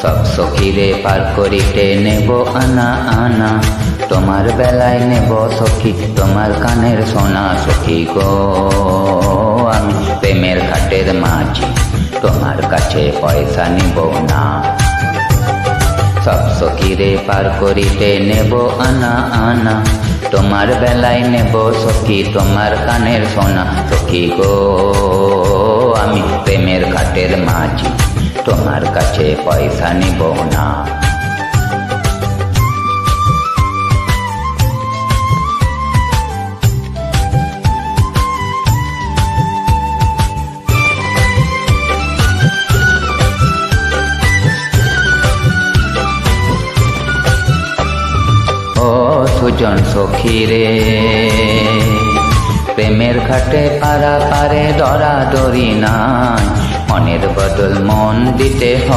সব সখীরে পার করিতে নেব আনা আনা, তোমার বেলায় নেব সখী তোমার কানের সোনা। সখী গো আমি প্রেমের ঘাটের মাঝি, তোমার কাছে পয়সা নিব না। সব সখীরে পার করিতে নেব আনা আনা, তোমার বেলায় নেব সখী তোমার কানের সোনা। সখী গো আমি প্রেমের ঘাটের মাঝি, তোমার কাছে পয়সা নিব না। ও সুজন সখী রে, প্রেমের ঘাটে পারা পারে দরাদরি নাই, মনের বদল মন দিতে হয়।